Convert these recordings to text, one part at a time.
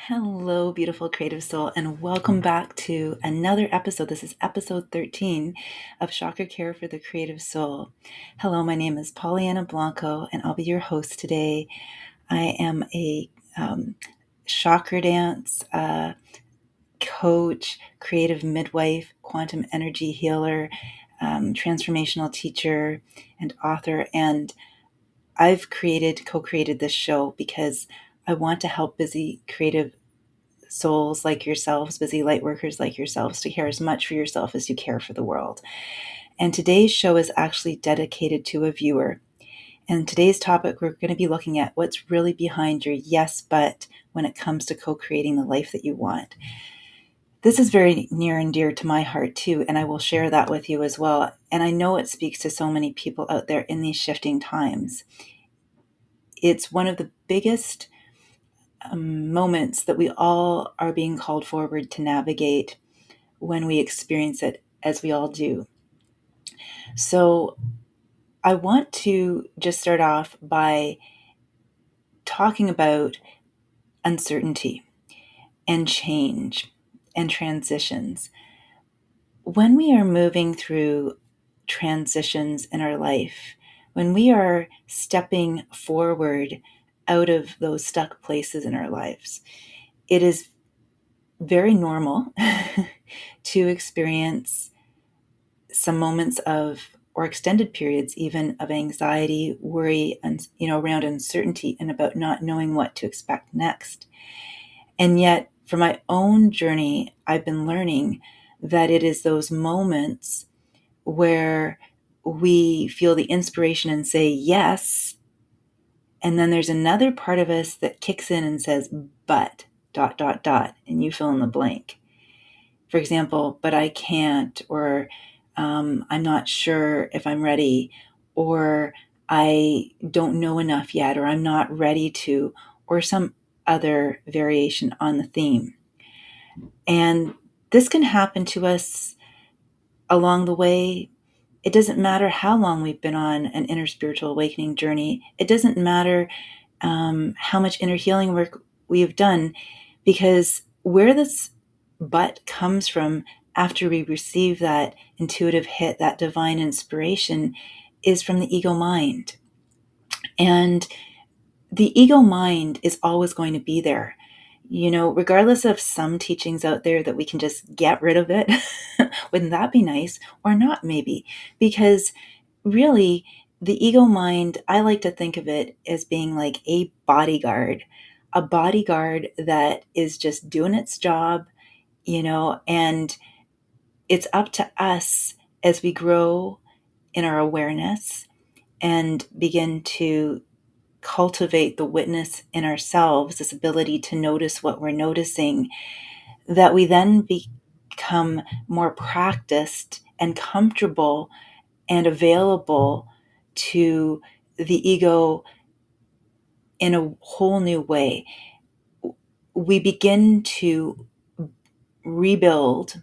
Hello, beautiful creative soul, and welcome back to another episode. This is episode 13 of Chakra Care for the Creative Soul. Hello, my name is Pollyanna Blanco, and I'll be your host today. I am a Chakradance coach, creative midwife, quantum energy healer, transformational teacher, and author. And I've co-created this show because I want to help busy creative souls like yourselves, busy lightworkers like yourselves, to care as much for yourself as you care for the world. And today's show is actually dedicated to a viewer. And today's topic, we're going to be looking at what's really behind your yes, but when it comes to co-creating the life that you want. This is very near and dear to my heart too, and I will share that with you as well. And I know it speaks to so many people out there in these shifting times. It's one of the biggest moments that we all are being called forward to navigate when we experience it, as we all do. So I want to just start off by talking about uncertainty and change and transitions. When we are moving through transitions in our life, when we are stepping forward out of those stuck places in our lives, it is very normal to experience some moments of, or extended periods even, of anxiety, worry, and around uncertainty and about not knowing what to expect next. And yet, for my own journey, I've been learning that it is those moments where we feel the inspiration and say yes, and then there's another part of us that kicks in and says, but, ... and you fill in the blank. For example, but I can't, or I'm not sure if I'm ready, or I don't know enough yet, or I'm not ready to, or some other variation on the theme. And this can happen to us along the way. It doesn't matter how long we've been on an inner spiritual awakening journey. It doesn't matter how much inner healing work we have done, because where this but comes from after we receive that intuitive hit, that divine inspiration, is from the ego mind. And the ego mind is always going to be there. Regardless of some teachings out there that we can just get rid of it, wouldn't that be nice? Or not, maybe? Because really, the ego mind, I like to think of it as being like a bodyguard that is just doing its job, and it's up to us as we grow in our awareness and begin to cultivate the witness in ourselves, this ability to notice what we're noticing, that we then become more practiced and comfortable and available to the ego in a whole new way. We begin to rebuild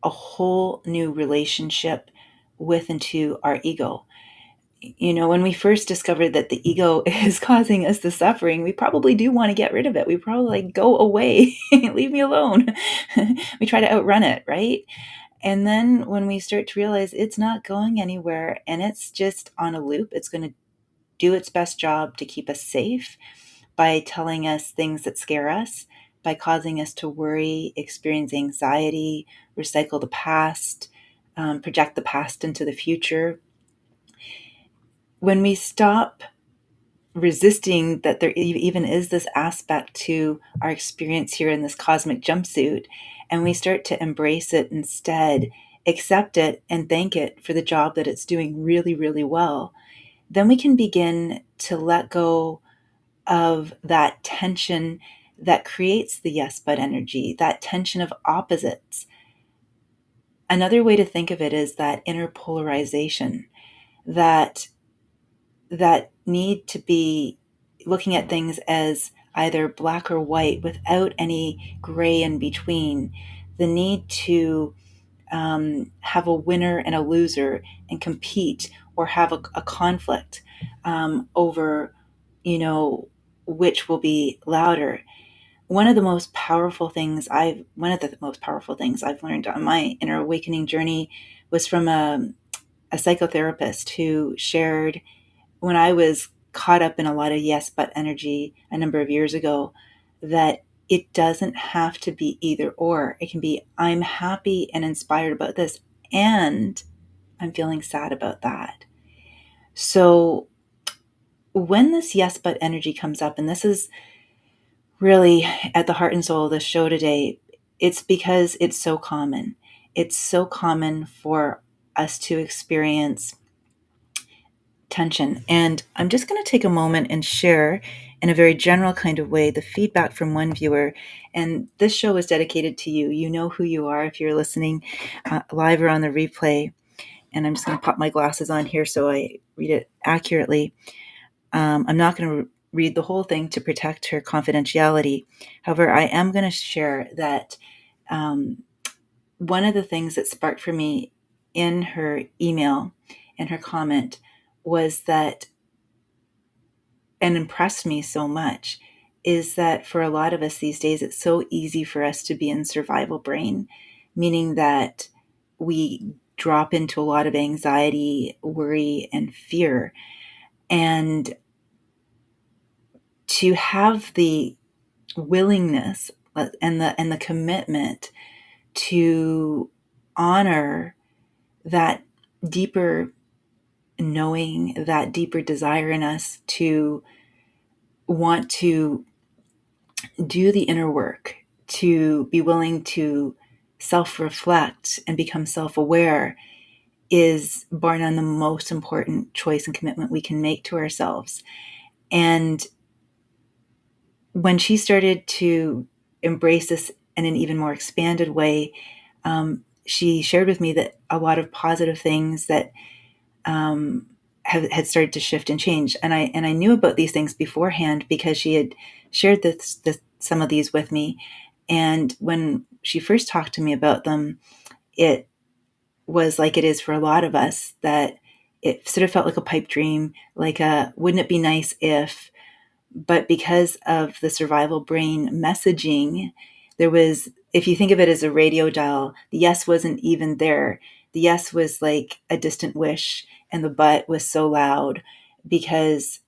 a whole new relationship with and to our ego. When we first discovered that the ego is causing us the suffering, we probably do want to get rid of it. We probably go away, leave me alone. We try to outrun it, right? And then when we start to realize it's not going anywhere and it's just on a loop, it's going to do its best job to keep us safe by telling us things that scare us, by causing us to worry, experience anxiety, recycle the past, project the past into the future. When we stop resisting that there even is this aspect to our experience here in this cosmic jumpsuit, and we start to embrace it instead, accept it, and thank it for the job that it's doing really, really well, then we can begin to let go of that tension that creates the yes but energy, that tension of opposites. Another way to think of it is that inner polarization, that need to be looking at things as either black or white without any gray in between, the need to have a winner and a loser and compete, or have a conflict over, which will be louder. one of the most powerful things I've learned on my inner awakening journey was from a psychotherapist who shared, when I was caught up in a lot of yes but energy a number of years ago, that it doesn't have to be either or. It can be, I'm happy and inspired about this, and I'm feeling sad about that. So when this yes but energy comes up, and this is really at the heart and soul of the show today, it's because it's so common. It's so common for us to experience tension. And I'm just going to take a moment and share, in a very general kind of way, the feedback from one viewer. And this show is dedicated to you. You know who you are if you're listening live or on the replay. And I'm just going to pop my glasses on here so I read it accurately. I'm not going to read the whole thing to protect her confidentiality. However, I am going to share that one of the things that sparked for me in her email and her comment was that, and impressed me so much, is that for a lot of us these days, it's so easy for us to be in survival brain, meaning that we drop into a lot of anxiety, worry, and fear. And to have the willingness and the commitment to honor that deeper knowing, that deeper desire in us to want to do the inner work, to be willing to self-reflect and become self-aware, is bar none the most important choice and commitment we can make to ourselves. And when she started to embrace this in an even more expanded way, she shared with me that a lot of positive things that had started to shift and change. And I knew about these things beforehand because she had shared some of these with me. And when she first talked to me about them, it was like it is for a lot of us, that it sort of felt like a pipe dream, like wouldn't it be nice if, but because of the survival brain messaging, there was, if you think of it as a radio dial, the yes wasn't even there. The yes was like a distant wish, and the but was so loud because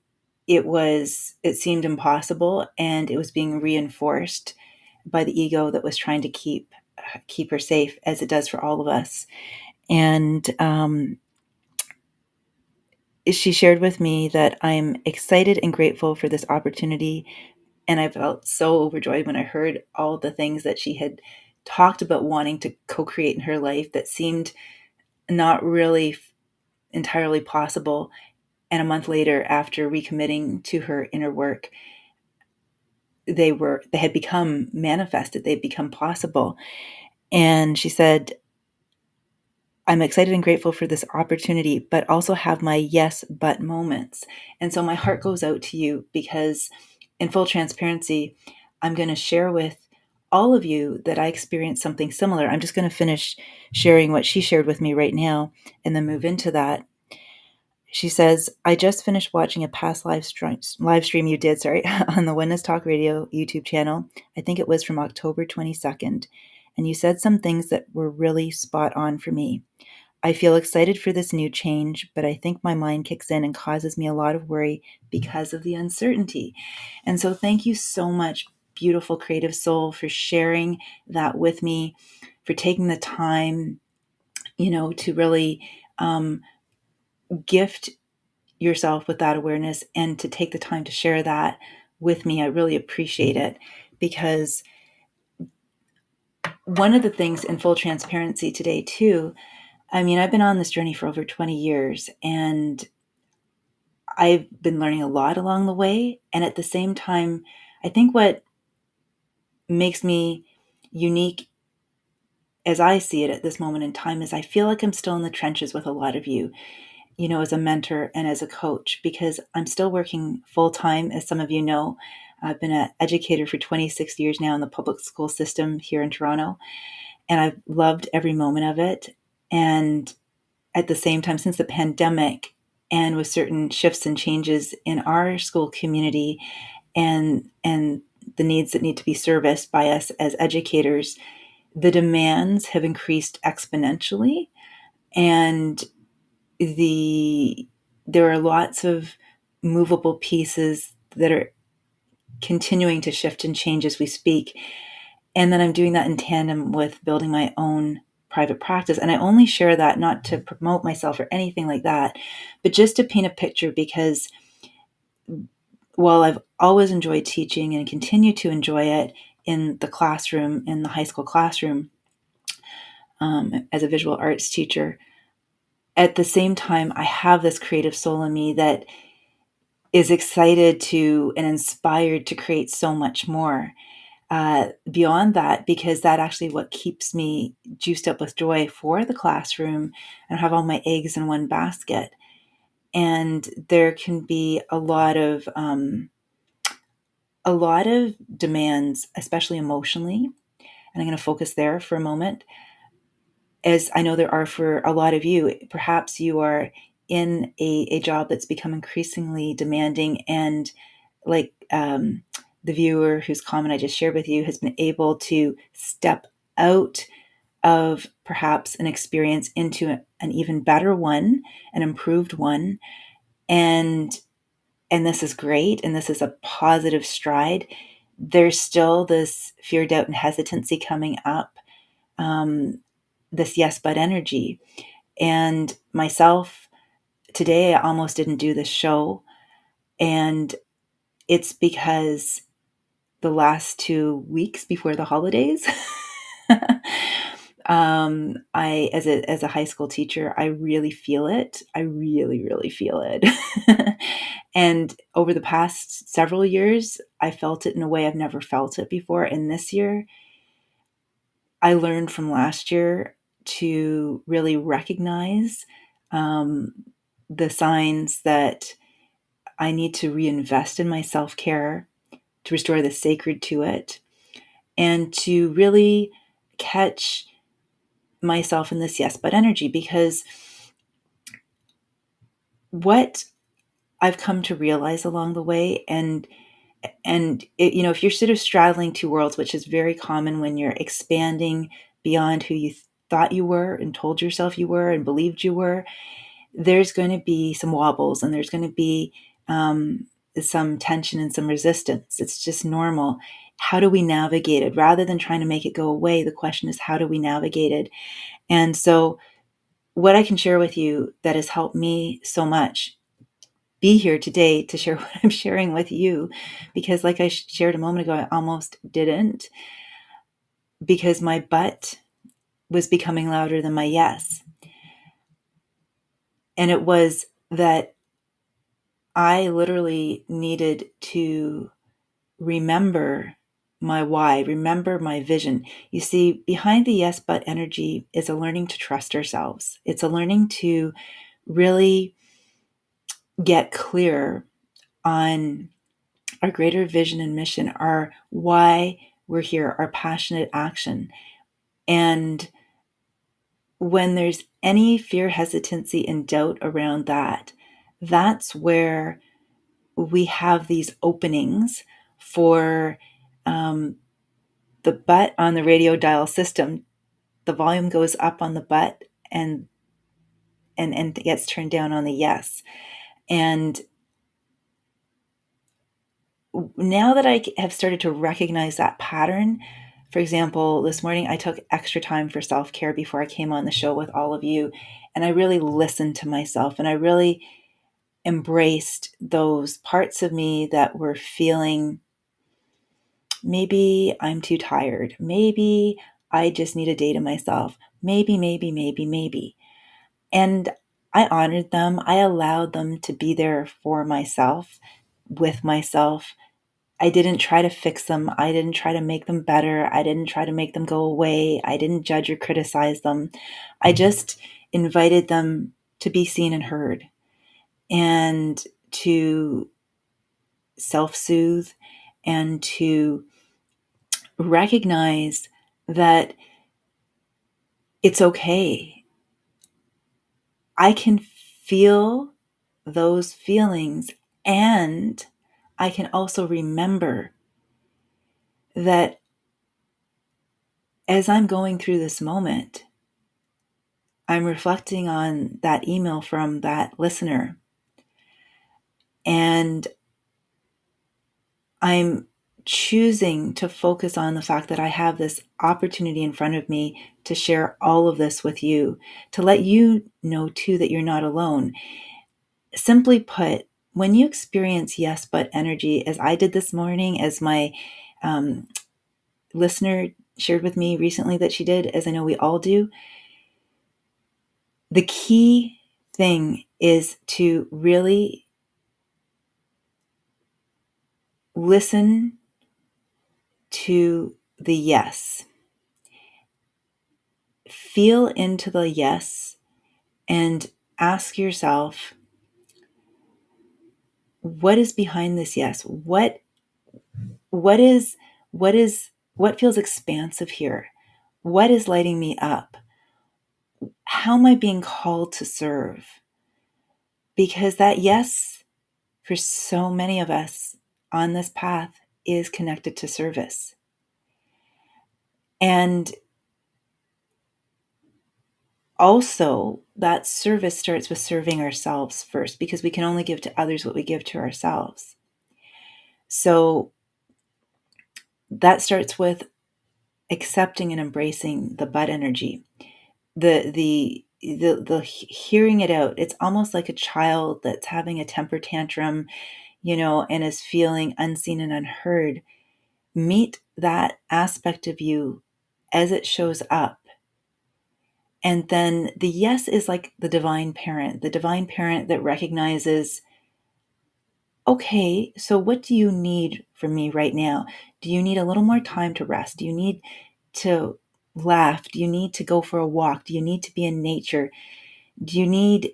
it seemed impossible, and it was being reinforced by the ego that was trying to keep her safe, as it does for all of us. And she shared with me that I'm excited and grateful for this opportunity. And I felt so overjoyed when I heard all the things that she had talked about wanting to co-create in her life that seemed not really entirely possible. And a month later, after recommitting to her inner work, they had become manifested, they'd become possible. And she said, I'm excited and grateful for this opportunity, but also have my yes, but moments. And so my heart goes out to you because, in full transparency, I'm going to share with all of you that I experienced something similar. I'm just going to finish sharing what she shared with me right now and then move into that. She says, I just finished watching a past live stream you did, on the Witness Talk Radio YouTube channel. I think it was from October 22nd. And you said some things that were really spot on for me. I feel excited for this new change, but I think my mind kicks in and causes me a lot of worry because of the uncertainty. And so thank you so much, beautiful creative soul, for sharing that with me, for taking the time, to really gift yourself with that awareness and to take the time to share that with me. I really appreciate it, because one of the things, in full transparency today too, I mean, I've been on this journey for over 20 years, and I've been learning a lot along the way. And at the same time, I think what makes me unique, as I see it at this moment in time, is I feel like I'm still in the trenches with a lot of you, as a mentor and as a coach, because I'm still working full time, as some of you know. I've been an educator for 26 years now in the public school system here in Toronto, and I've loved every moment of it. And at the same time, since the pandemic, and with certain shifts and changes in our school community, and the needs that need to be serviced by us as educators, the demands have increased exponentially, and there are lots of movable pieces that are continuing to shift and change as we speak. And then I'm doing that in tandem with building my own private practice. And I only share that not to promote myself or anything like that, but just to paint a picture, because while I've always enjoyed teaching and continue to enjoy it in the classroom, in the high school classroom, as a visual arts teacher, at the same time, I have this creative soul in me that is excited to and inspired to create so much more beyond that, because that actually what keeps me juiced up with joy for the classroom and have all my eggs in one basket. And there can be a lot of demands, especially emotionally. And I'm going to focus there for a moment, as I know there are for a lot of you. Perhaps you are in a job that's become increasingly demanding, and like the viewer whose comment I just shared with you has been able to step out of perhaps an experience into an even better one, an improved one. And this is great, and this is a positive stride. There's still this fear, doubt, and hesitancy coming up, this yes but energy. And myself, today I almost didn't do this show, and it's because the last 2 weeks before the holidays, I, as a high school teacher, I really feel it. I really, really feel it. And over the past several years, I felt it in a way I've never felt it before. And this year, I learned from last year to really recognize the signs that I need to reinvest in my self-care, to restore the sacred to it, and to really catch myself in this yes but energy. Because what I've come to realize along the way, and it, if you're sort of straddling two worlds, which is very common when you're expanding beyond who you thought you were and told yourself you were and believed you were, there's going to be some wobbles, and there's going to be some tension and some resistance. It's just normal. How do we navigate it? Rather than trying to make it go away, the question is, how do we navigate it? And so what I can share with you that has helped me so much be here today to share what I'm sharing with you, because like I shared a moment ago, I almost didn't, because my but was becoming louder than my yes. And it was that I literally needed to remember my why, remember my vision. You see, behind the yes but energy is a learning to trust ourselves. It's a learning to really get clear on our greater vision and mission, our why we're here, our passionate action. And when there's any fear, hesitancy, and doubt around that, that's where we have these openings for the but on the radio dial system. The volume goes up on the but, and gets turned down on the yes. And now that I have started to recognize that pattern, for example, this morning I took extra time for self-care before I came on the show with all of you. And I really listened to myself, and I really embraced those parts of me that were feeling, maybe I'm too tired. Maybe I just need a day to myself. Maybe. And I honored them. I allowed them to be there for myself, with myself. I didn't try to fix them. I didn't try to make them better. I didn't try to make them go away. I didn't judge or criticize them. I just invited them to be seen and heard, and to self-soothe, and to recognize that it's okay. I can feel those feelings, and I can also remember that as I'm going through this moment, I'm reflecting on that email from that listener, and I'm choosing to focus on the fact that I have this opportunity in front of me to share all of this with you, to let you know too that you're not alone. Simply put, when you experience yes but energy, as I did this morning, as my um, listener shared with me recently that she did, as I know we all do, the key thing is to really listen to the yes. Feel into the yes and ask yourself, what is behind this yes? What is what feels expansive here? What is lighting me up? How am I being called to serve? Because that yes, for so many of us on this path, is connected to service. And also, that service starts with serving ourselves first, because we can only give to others what we give to ourselves. So that starts with accepting and embracing the bud energy, the hearing it out. It's almost like a child that's having a temper tantrum, and is feeling unseen and unheard. Meet that aspect of you as it shows up. And then the yes is like the divine parent that recognizes, okay, so what do you need from me right now? Do you need a little more time to rest? Do you need to laugh? Do you need to go for a walk? Do you need to be in nature? Do you need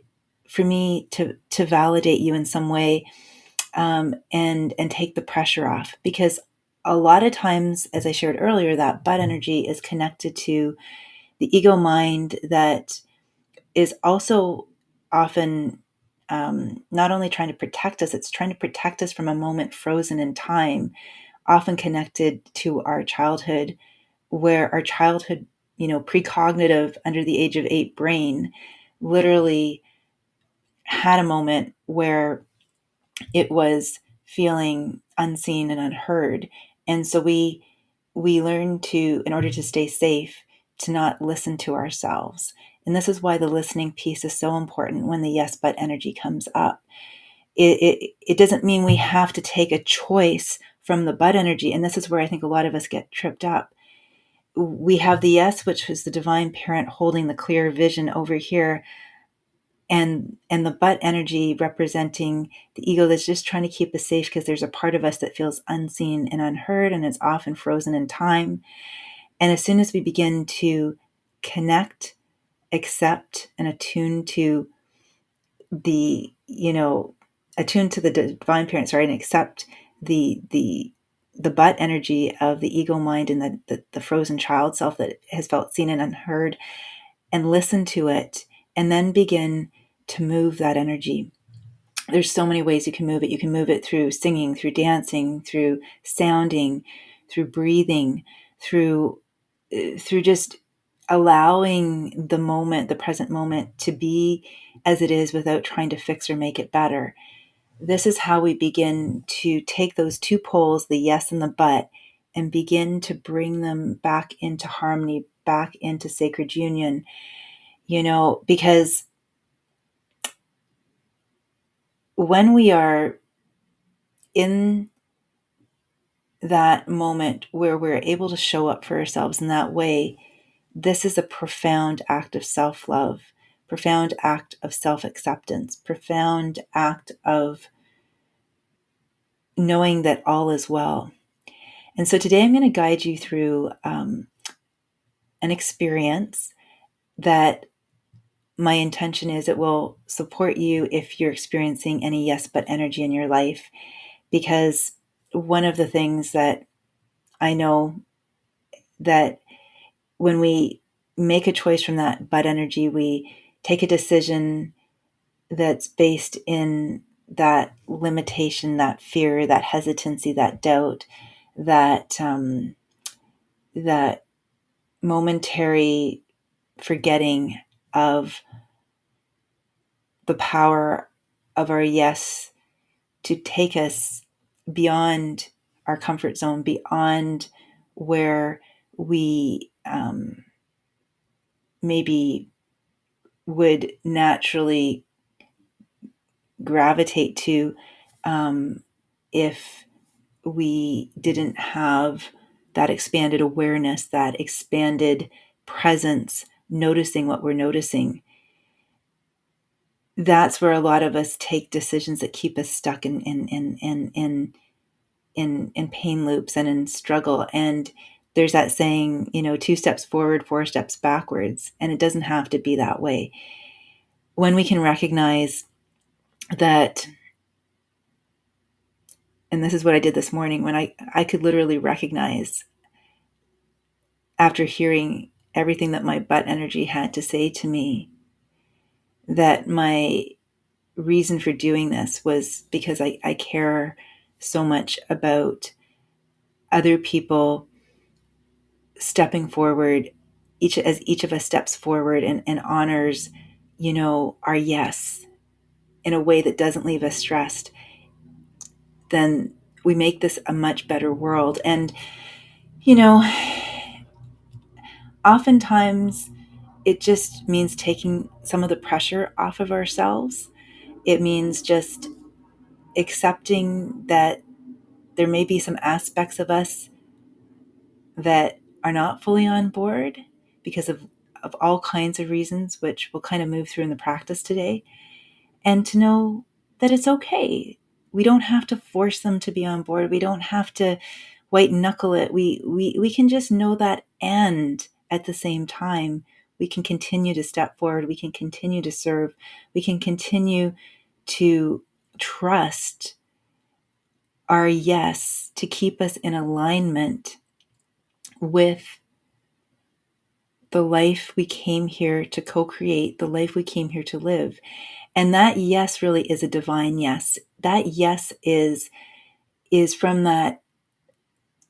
for me to validate you in some way, and take the pressure off? Because a lot of times, as I shared earlier, that bud energy is connected to the ego mind that is also often not only trying to protect us, it's trying to protect us from a moment frozen in time, often connected to our childhood, where our childhood, precognitive under the age of 8 brain literally had a moment where it was feeling unseen and unheard. And so we learn to, in order to stay safe, to not listen to ourselves. And this is why the listening piece is so important when the yes but energy comes up. It doesn't mean we have to take a choice from the but energy. And this is where I think a lot of us get tripped up. We have the yes, which is the divine parent holding the clear vision over here, and the but energy representing the ego that's just trying to keep us safe, because there's a part of us that feels unseen and unheard, and it's often frozen in time. And as soon as we begin to connect, accept, and the attune to the divine parent, and accept the but energy of the ego mind and the frozen child self that has felt seen and unheard, and listen to it, and then begin to move that energy. There's so many ways you can move it. You can move it through singing, through dancing, through sounding, through breathing, through just allowing the moment, the present moment, to be as it is without trying to fix or make it better. This is how we begin to take those two poles, the yes and the but, and begin to bring them back into harmony, back into sacred union, because when we are in that moment where we're able to show up for ourselves in that way, this is a profound act of self-love, profound act of self-acceptance, profound act of knowing that all is well. And so today I'm going to guide you through an experience that my intention is it will support you if you're experiencing any yes but energy in your life. Because one of the things that I know, that when we make a choice from that but energy, we take a decision that's based in that limitation, that fear, that hesitancy, that doubt, that that momentary forgetting of the power of our yes to take us beyond our comfort zone, beyond where we maybe would naturally gravitate to if we didn't have that expanded awareness, that expanded presence, noticing what we're noticing. That's where a lot of us take decisions that keep us stuck in pain loops and in struggle. And there's that saying, 2 steps forward, 4 steps backwards. And it doesn't have to be that way. When we can recognize that, and this is what I did this morning, when I could literally recognize, after hearing everything that my butt energy had to say to me, that my reason for doing this was because I care so much about other people stepping forward, as each of us steps forward and honors, our yes in a way that doesn't leave us stressed, then we make this a much better world. And, oftentimes it just means taking some of the pressure off of ourselves. It means just accepting that there may be some aspects of us that are not fully on board because of all kinds of reasons, which we'll kind of move through in the practice today. And to know that it's okay. We don't have to force them to be on board. We don't have to white knuckle it. We can just know that, and at the same time, we can continue to step forward. We can continue to serve. We can continue to trust our yes to keep us in alignment with the life we came here to co-create, the life we came here to live. And that yes really is a divine yes. That yes is from that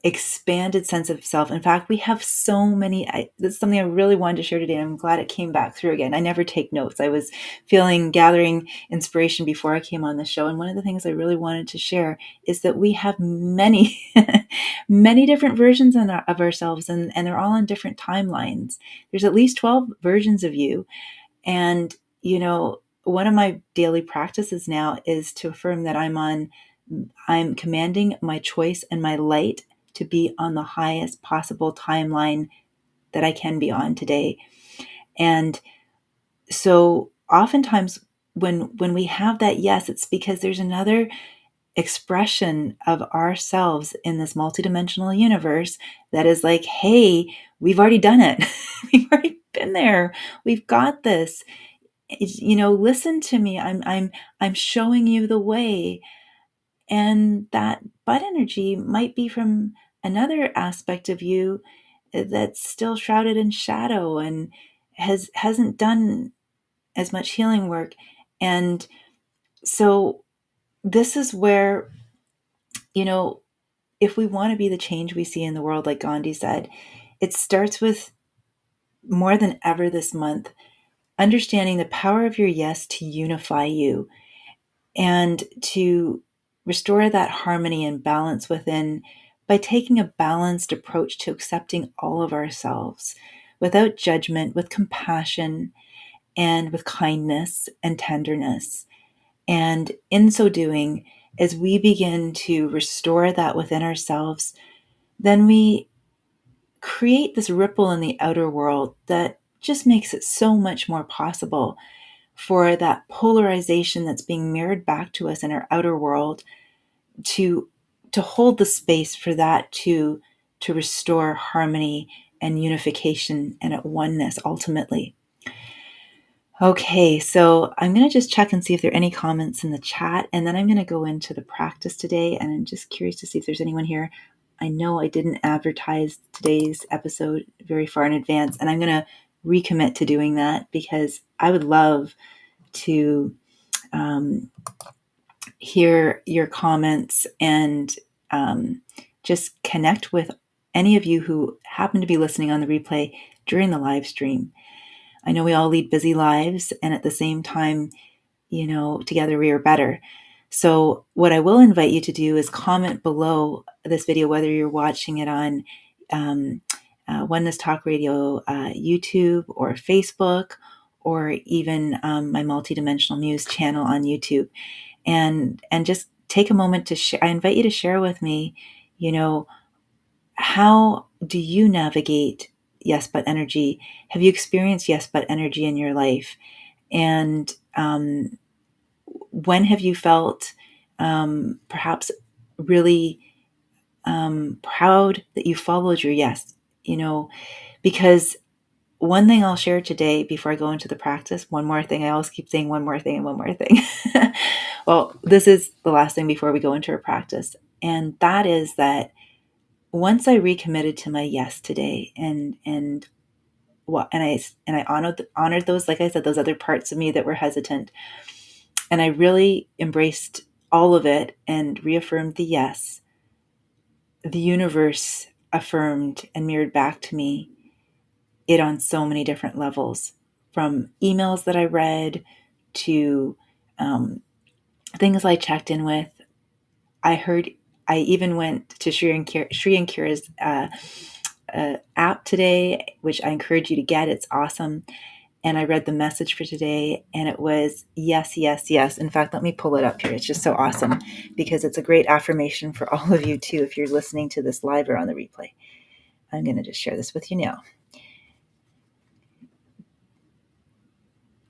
expanded sense of self. In fact, we have so many, this is something I really wanted to share today. I'm glad it came back through again. I never take notes. I was gathering inspiration before I came on the show. And one of the things I really wanted to share is that we have many, many different versions of ourselves, and they're all on different timelines. There's at least 12 versions of you. And, one of my daily practices now is to affirm that I'm commanding my choice and my light to be on the highest possible timeline that I can be on today. And so oftentimes when we have that yes, it's because there's another expression of ourselves in this multidimensional universe that is like, hey, we've already done it. We've already been there. We've got this. Listen to me. I'm showing you the way. And that butt energy might be from another aspect of you that's still shrouded in shadow and hasn't done as much healing work. And so this is where, if we want to be the change we see in the world, like Gandhi said, it starts with, more than ever this month, understanding the power of your yes to unify you and to restore that harmony and balance within, by taking a balanced approach to accepting all of ourselves without judgment, with compassion and with kindness and tenderness. And in so doing, as we begin to restore that within ourselves, then we create this ripple in the outer world that just makes it so much more possible for that polarization that's being mirrored back to us in our outer world to hold the space for that to restore harmony and unification and at oneness ultimately. Okay, so I'm going to just check and see if there are any comments in the chat, and then I'm going to go into the practice today, and I'm just curious to see if there's anyone here. I know I didn't advertise today's episode very far in advance, and I'm going to recommit to doing that because I would love to hear your comments and just connect with any of you who happen to be listening on the replay during the live stream. I know we all lead busy lives, and at the same time, together we are better. So what I will invite you to do is comment below this video, whether you're watching it on Oneness Talk Radio YouTube or Facebook, or even my Multidimensional Muse channel on YouTube, and just take a moment to share. I invite you to share with me, how do you navigate yes but energy? Have you experienced yes but energy in your life? And when have you felt perhaps really proud that you followed your yes? Because one thing I'll share today before I go into the practice, one more thing. I always keep saying one more thing and one more thing. Well, this is the last thing before we go into our practice. And that is that once I recommitted to my yes today, and I honored those, like I said, those other parts of me that were hesitant, and I really embraced all of it and reaffirmed the yes, the universe affirmed and mirrored back to me it on so many different levels, from emails that I read to things I checked in with. I even went to Shri and Kira's app today, which I encourage you to get. It's awesome. And I read the message for today, and it was yes, yes, yes. In fact, let me pull it up here. It's just so awesome because it's a great affirmation for all of you too, if you're listening to this live or on the replay. I'm going to just share this with you now.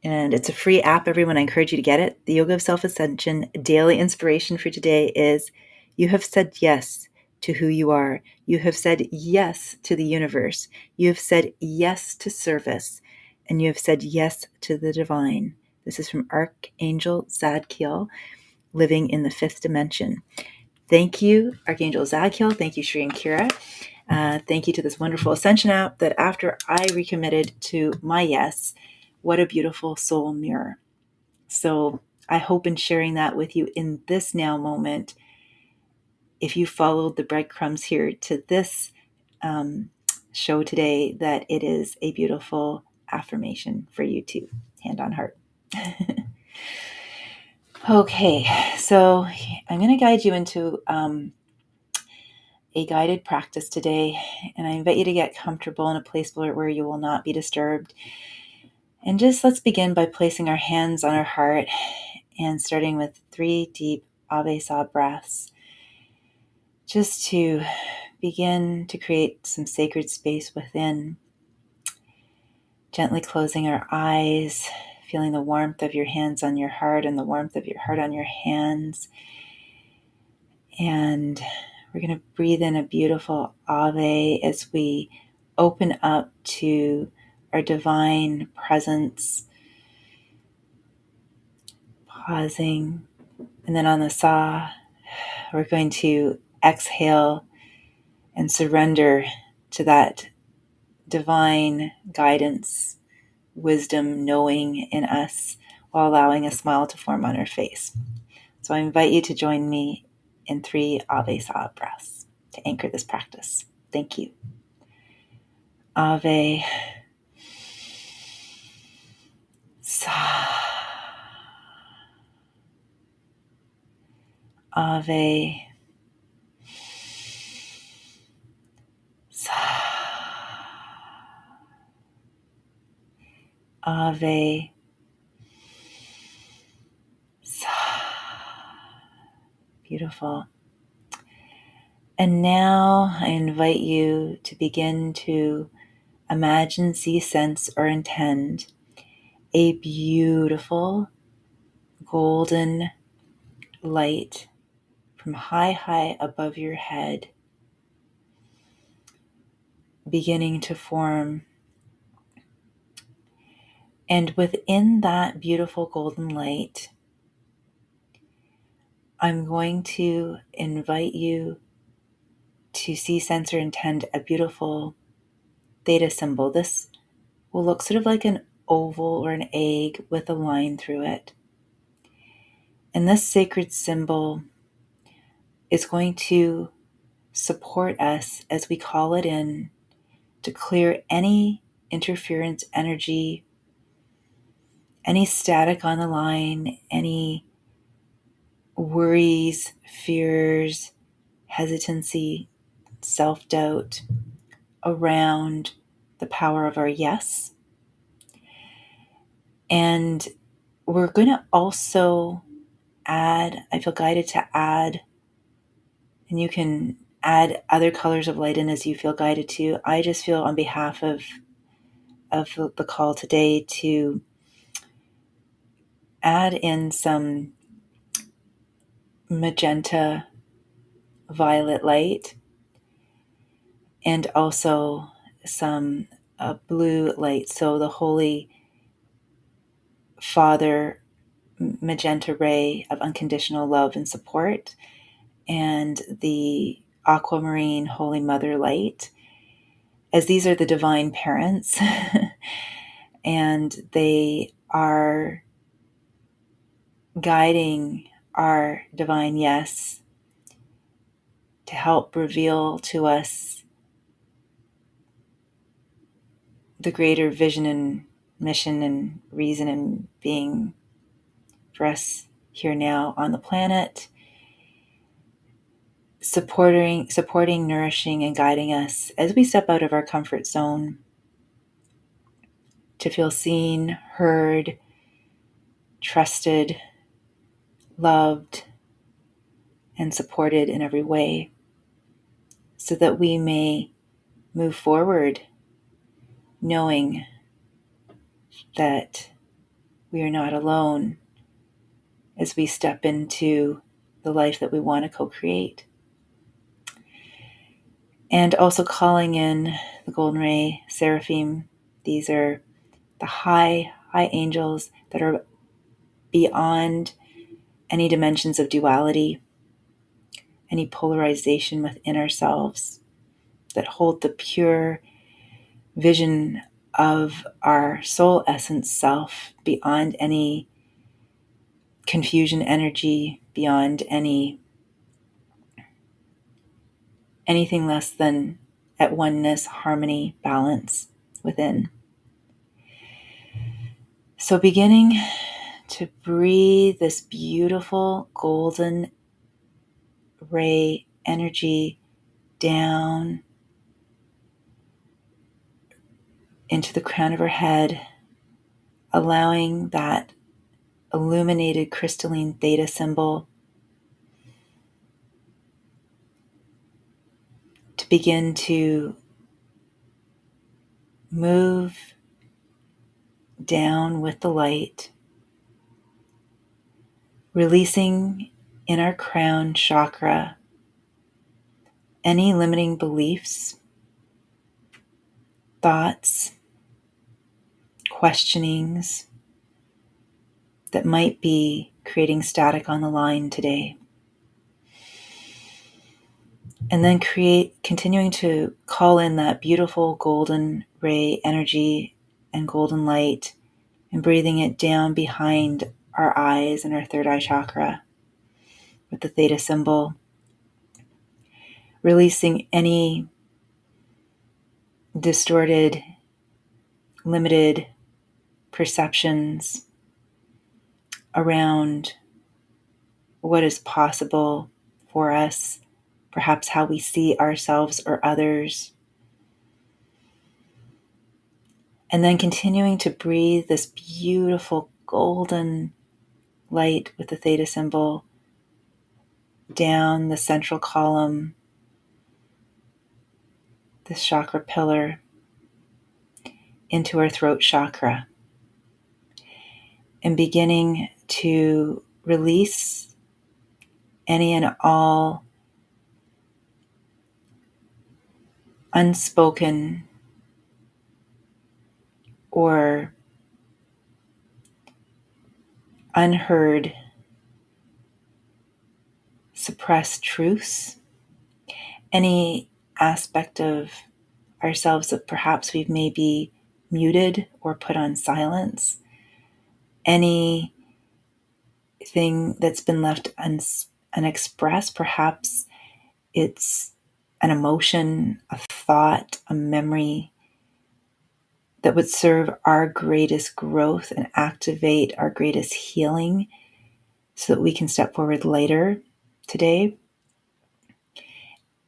And it's a free app, everyone. I encourage you to get it. The Yoga of Self-Ascension daily inspiration for today is: you have said yes to who you are. You have said yes to the universe. You have said yes to service. And you have said yes to the divine. This is from Archangel Zadkiel, living in the fifth dimension. Thank you, Archangel Zadkiel. Thank you, Shri and Kira. Thank you to this wonderful Ascension app that after I recommitted to my yes, what a beautiful soul mirror. So I hope in sharing that with you in this now moment, if you followed the breadcrumbs here to this show today, that it is a beautiful affirmation for you too. Hand on heart. Okay, so I'm going to guide you into a guided practice today, and I invite you to get comfortable in a place where you will not be disturbed. And just let's begin by placing our hands on our heart and starting with 3 deep Ave-Sa breaths, just to begin to create some sacred space within. Gently closing our eyes, feeling the warmth of your hands on your heart and the warmth of your heart on your hands. And we're going to breathe in a beautiful Ave as we open up to our divine presence. Pausing. And then on the Sa, we're going to exhale and surrender to that divine guidance, wisdom, knowing in us, while allowing a smile to form on our face. So I invite you to join me in 3 Ave-Sa breaths to anchor this practice. Thank you. Ave. Sa. Ave. Sa. Ave. Sa. Beautiful. And now I invite you to begin to imagine, see, sense, or intend a beautiful golden light from high, high above your head beginning to form. And within that beautiful golden light, I'm going to invite you to see, sense, or intend a beautiful theta symbol. This will look sort of like an oval or an egg with a line through it. And this sacred symbol is going to support us as we call it in to clear any interference energy, any static on the line, any worries, fears, hesitancy, self-doubt around the power of our yes. And we're going to also add, I feel guided to add, and you can add other colors of light in as you feel guided to. I just feel on behalf of the call today to add in some magenta violet light and also some blue light. So the Holy Father magenta ray of unconditional love and support, and the aquamarine Holy Mother light, as these are the divine parents and they are guiding our divine yes to help reveal to us the greater vision and mission and reason and being for us here now on the planet, supporting, nourishing, and guiding us as we step out of our comfort zone to feel seen, heard, trusted, loved, and supported in every way, so that we may move forward knowing that we are not alone as we step into the life that we want to co-create. And also calling in the Golden Ray Seraphim. These are the high angels that are beyond any dimensions of duality, any polarization within ourselves, that hold the pure vision of our soul essence self beyond any confusion energy, beyond anything less than at oneness, harmony, balance within. So beginning to breathe this beautiful golden ray energy down into the crown of our head, allowing that illuminated crystalline theta symbol to begin to move down with the light, releasing in our crown chakra any limiting beliefs, thoughts, questionings that might be creating static on the line today. And then continuing to call in that beautiful golden ray energy and golden light, and breathing it down behind our eyes and our third eye chakra with the theta symbol, releasing any distorted, limited perceptions around what is possible for us, perhaps how we see ourselves or others. And then continuing to breathe this beautiful golden light with the theta symbol down the central column, this chakra pillar, into our throat chakra, and beginning to release any and all unspoken or unheard, suppressed truths, any aspect of ourselves that perhaps we've maybe muted or put on silence, anything that's been left unexpressed. Perhaps it's an emotion, a thought, a memory that would serve our greatest growth and activate our greatest healing so that we can step forward later today,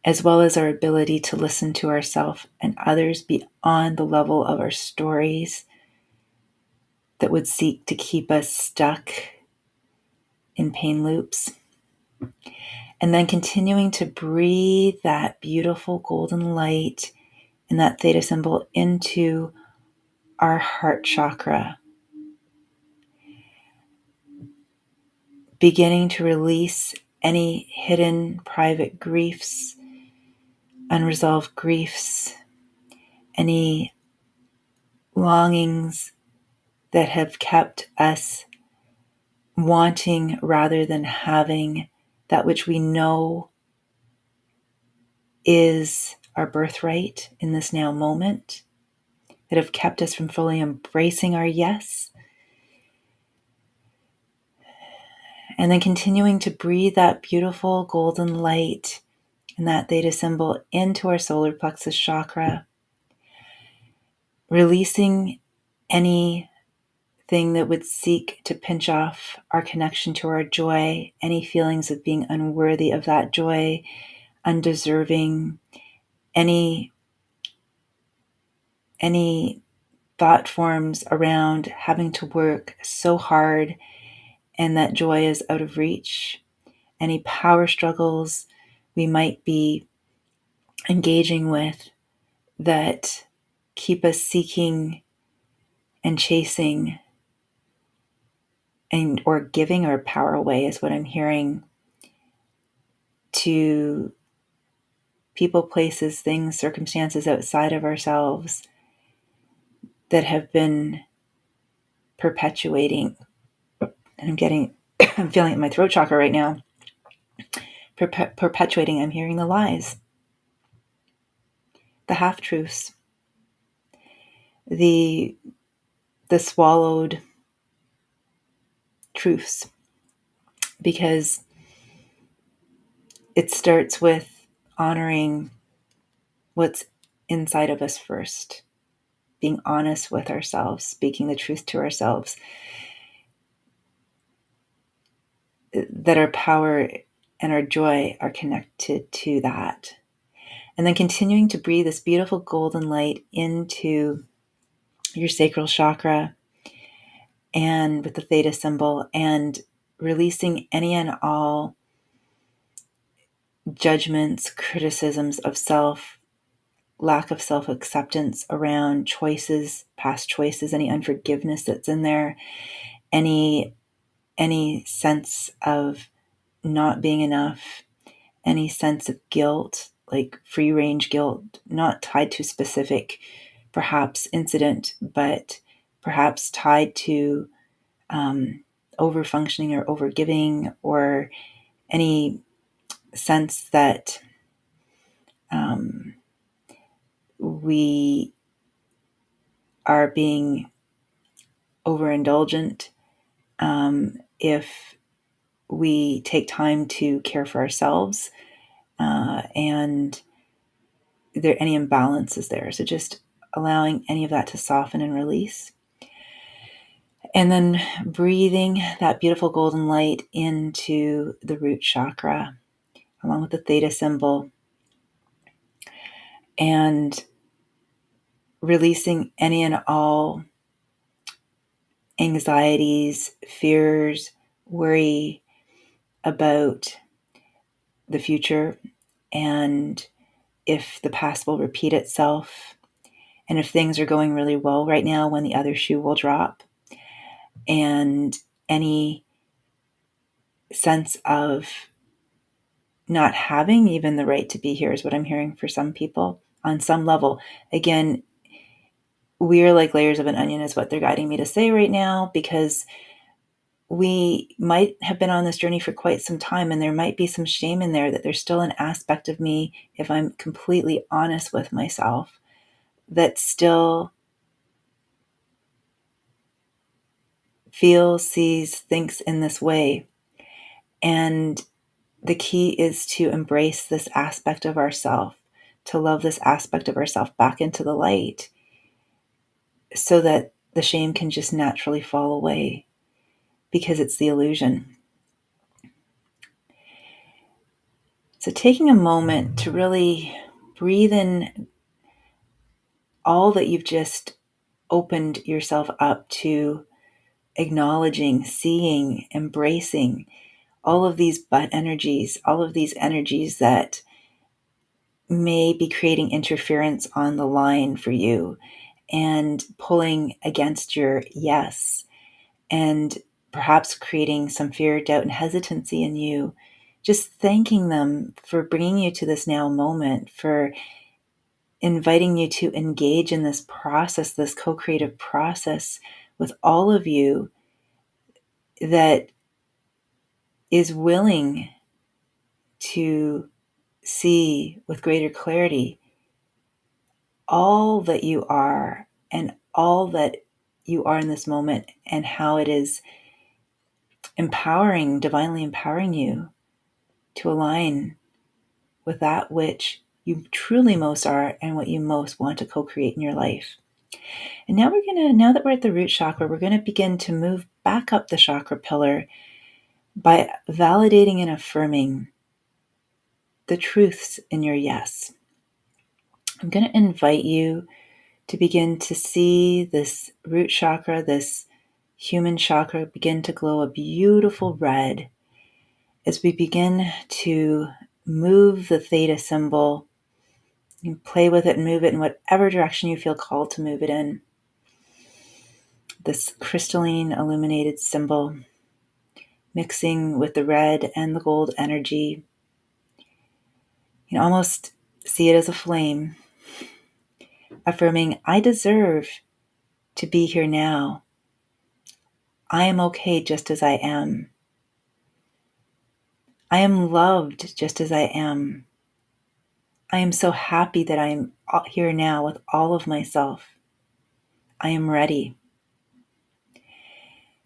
as well as our ability to listen to ourselves and others beyond the level of our stories that would seek to keep us stuck in pain loops. And then continuing to breathe that beautiful golden light and that theta symbol into our heart chakra, beginning to release any hidden private griefs, unresolved griefs, any longings that have kept us wanting rather than having that which we know is our birthright in this now moment, that have kept us from fully embracing our yes. And then continuing to breathe that beautiful golden light and that theta symbol into our solar plexus chakra, releasing anything that would seek to pinch off our connection to our joy, any feelings of being unworthy of that joy, undeserving, any thought forms around having to work so hard and that joy is out of reach, any power struggles we might be engaging with that keep us seeking and chasing and or giving our power away is what I'm hearing to people, places, things, circumstances outside of ourselves that have been perpetuating. And I'm feeling it in my throat chakra right now. Perpetuating, I'm hearing the lies, the half-truths, the swallowed truths, because it starts with honoring what's inside of us first, being honest with ourselves, speaking the truth to ourselves, that our power and our joy are connected to that. And then continuing to breathe this beautiful golden light into your sacral chakra and with the theta symbol, and releasing any and all judgments, criticisms of self, lack of self-acceptance around choices, past choices, any unforgiveness that's in there, any sense of not being enough, any sense of guilt, like free range guilt, not tied to specific, perhaps incident, but perhaps tied to over functioning or over giving, or any sense that we are being overindulgent if we take time to care for ourselves, and there any imbalances there. So just allowing any of that to soften and release. And then breathing that beautiful golden light into the root chakra, along with the theta symbol, and releasing any and all anxieties, fears, worry about the future, and if the past will repeat itself, and if things are going really well right now, when the other shoe will drop, and any sense of not having even the right to be here is what I'm hearing for some people on some level. Again, we're like layers of an onion is what they're guiding me to say right now, because we might have been on this journey for quite some time, and there might be some shame in there that there's still an aspect of me, if I'm completely honest with myself, that still feels, sees, thinks in this way. And the key is to embrace this aspect of ourself to love this aspect of ourselves back into the light so that the shame can just naturally fall away because it's the illusion. So taking a moment to really breathe in all that you've just opened yourself up to, acknowledging, seeing, embracing all of these but energies, all of these energies that may be creating interference on the line for you and pulling against your yes, and perhaps creating some fear, doubt, and hesitancy in you. Just thanking them for bringing you to this now moment, for inviting you to engage in this process, this co-creative process with all of you that is willing to see with greater clarity all that you are and all that you are in this moment, and how it is empowering, divinely empowering you to align with that which you truly most are and what you most want to co-create in your life. And now now that we're at the root chakra, we're going to begin to move back up the chakra pillar by validating and affirming the truths in your yes. I'm going to invite you to begin to see this root chakra, this human chakra, begin to glow a beautiful red as we begin to move the theta symbol. You can play with it and move it in whatever direction you feel called to move it in. This crystalline illuminated symbol, mixing with the red and the gold energy. You can almost see it as a flame, affirming, I deserve to be here now. I am okay just as I am. I am loved just as I am. I am so happy that I am here now with all of myself. I am ready.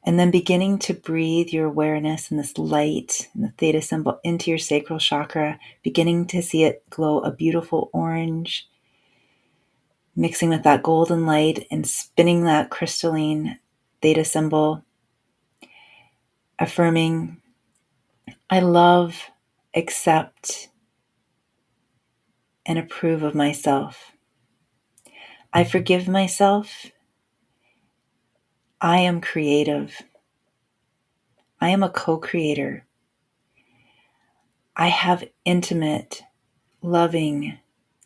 And then beginning to breathe your awareness and this light and the theta symbol into your sacral chakra, beginning to see it glow a beautiful orange, mixing with that golden light and spinning that crystalline theta symbol, affirming, I love, accept, and approve of myself. I forgive myself. I am creative. I am a co-creator. I have intimate, loving,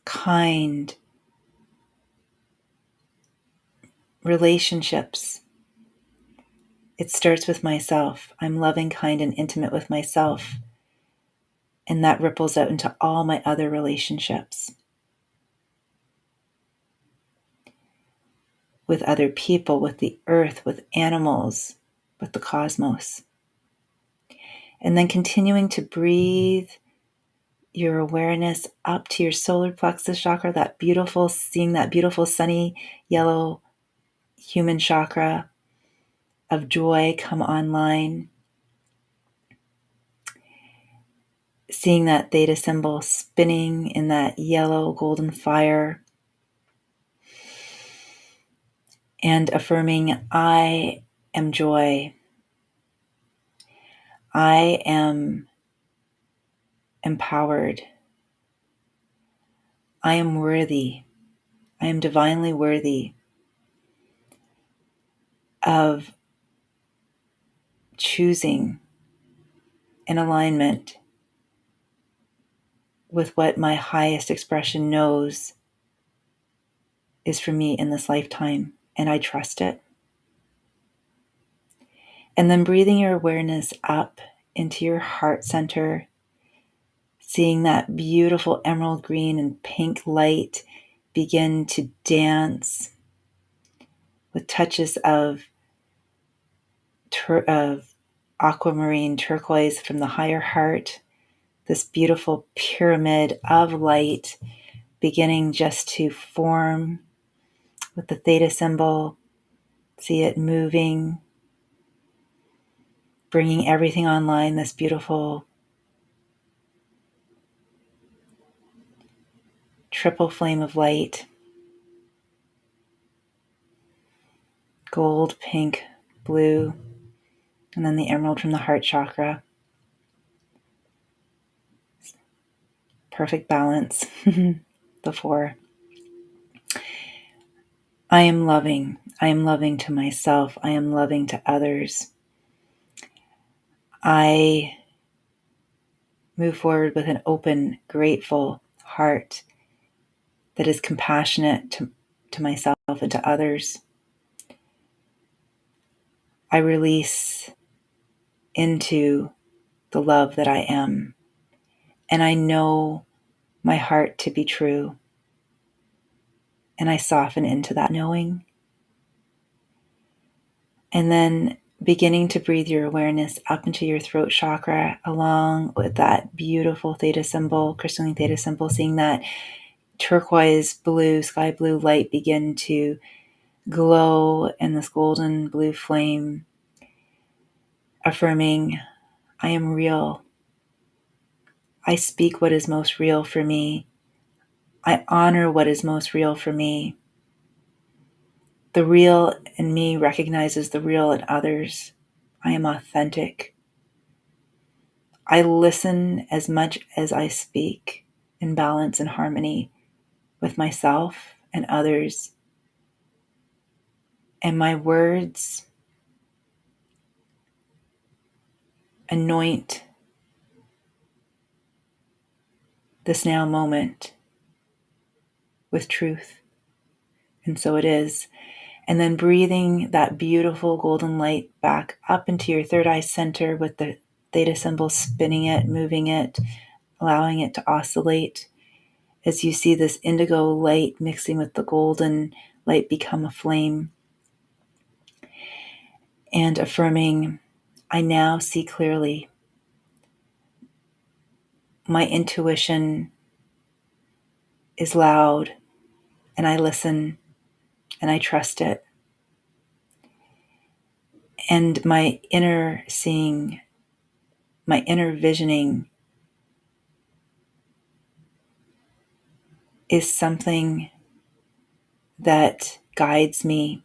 kind relationships. It starts with myself. I'm loving, kind, and intimate with myself. And that ripples out into all my other relationships with other people, with the earth, with animals, with the cosmos. And then continuing to breathe your awareness up to your solar plexus chakra, seeing that beautiful sunny yellow human chakra of joy come online. Seeing that theta symbol spinning in that yellow golden fire. And affirming, I am joy. I am empowered. I am worthy. I am divinely worthy of choosing in alignment with what my highest expression knows is for me in this lifetime, and I trust it. And then breathing your awareness up into your heart center, seeing that beautiful emerald green and pink light begin to dance with touches of aquamarine turquoise from the higher heart, this beautiful pyramid of light beginning just to form with the theta symbol. See it moving, bringing everything online, this beautiful triple flame of light, gold, pink, blue, and then the emerald from the heart chakra. Perfect balance. The four. I am loving. I am loving to myself. I am loving to others. I move forward with an open, grateful heart that is compassionate to myself and to others. I release into the love that I am, and I know my heart to be true, and I soften into that knowing. And then beginning to breathe your awareness up into your throat chakra, along with that beautiful theta symbol, crystalline theta symbol, seeing that turquoise blue, sky blue light begin to glow in this golden blue flame, affirming, I am real. I speak what is most real for me. I honor what is most real for me. The real in me recognizes the real in others. I am authentic. I listen as much as I speak in balance and harmony with myself and others. And my words anoint this now moment with truth. And so it is. And then breathing that beautiful golden light back up into your third eye center with the theta symbol, spinning it, moving it, allowing it to oscillate as you see this indigo light mixing with the golden light become a flame. And affirming, I now see clearly. My intuition is loud, and I listen, and I trust it. And my inner seeing, my inner visioning is something that guides me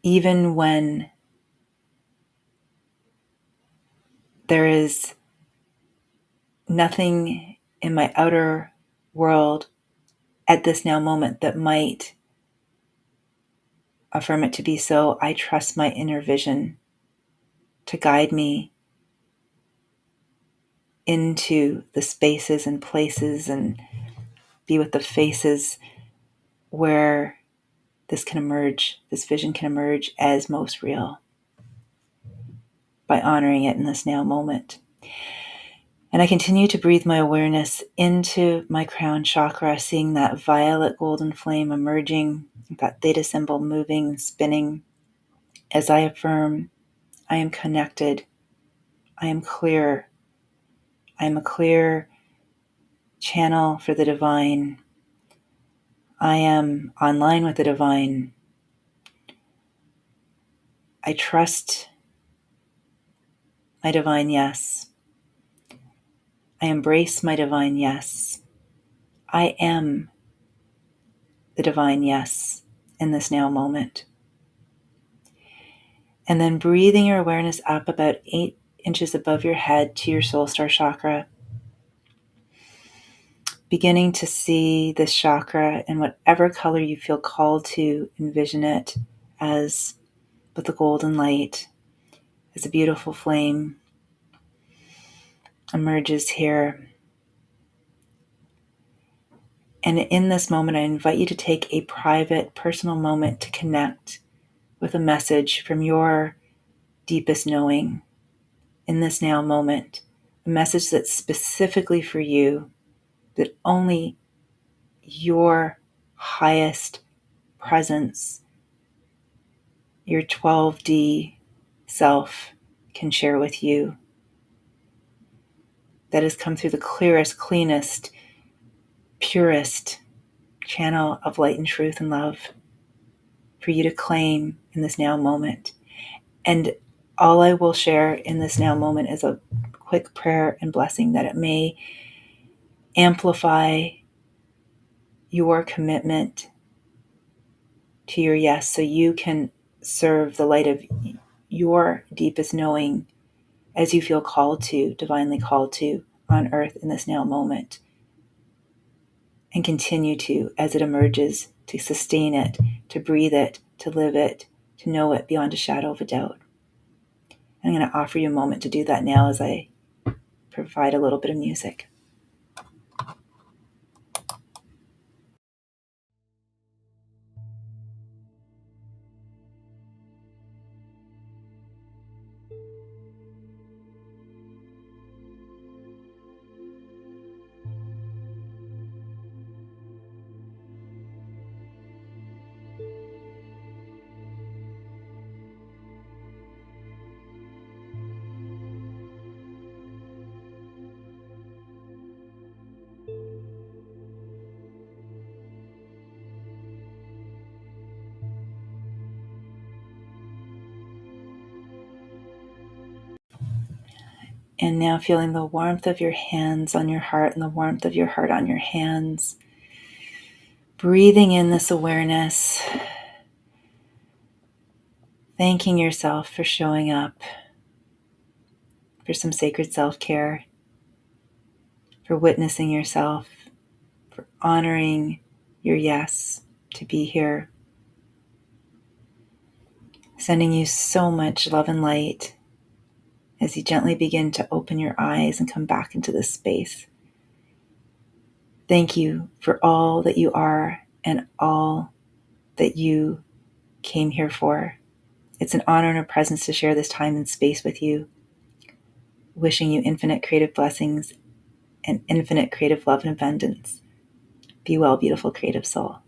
even when there is nothing in my outer world at this now moment that might affirm it to be so. I trust my inner vision to guide me into the spaces and places and be with the faces where this can emerge, this vision can emerge as most real by honoring it in this now moment. And I continue to breathe my awareness into my crown chakra, seeing that violet golden flame emerging, that theta symbol moving, spinning, as I affirm, I am connected, I am clear, I am a clear channel for the divine, I am online with the divine, I trust my divine yes, I embrace my divine yes, I am the divine yes in this now moment. And then breathing your awareness up about 8 inches above your head to your soul star chakra. Beginning to see this chakra in whatever color you feel called to envision it as, with the golden light, as a beautiful flame emerges here. And in this moment, I invite you to take a private, personal moment to connect with a message from your deepest knowing in this now moment, a message that's specifically for you, that only your highest presence, your 12D self can share with you, that has come through the clearest, cleanest, purest channel of light and truth and love for you to claim in this now moment. And all I will share in this now moment is a quick prayer and blessing that it may amplify your commitment to your yes so you can serve the light of your deepest knowing as you feel called to, divinely called to, on earth in this now moment. And continue to, as it emerges, to sustain it, to breathe it, to live it, to know it beyond a shadow of a doubt. I'm going to offer you a moment to do that now as I provide a little bit of music. And now feeling the warmth of your hands on your heart and the warmth of your heart on your hands. Breathing in this awareness. Thanking yourself for showing up, for some sacred self-care, for witnessing yourself, for honoring your yes to be here. Sending you so much love and light as you gently begin to open your eyes and come back into this space. Thank you for all that you are and all that you came here for. It's an honor and a presence to share this time and space with you. Wishing you infinite creative blessings and infinite creative love and abundance. Be well, beautiful creative soul.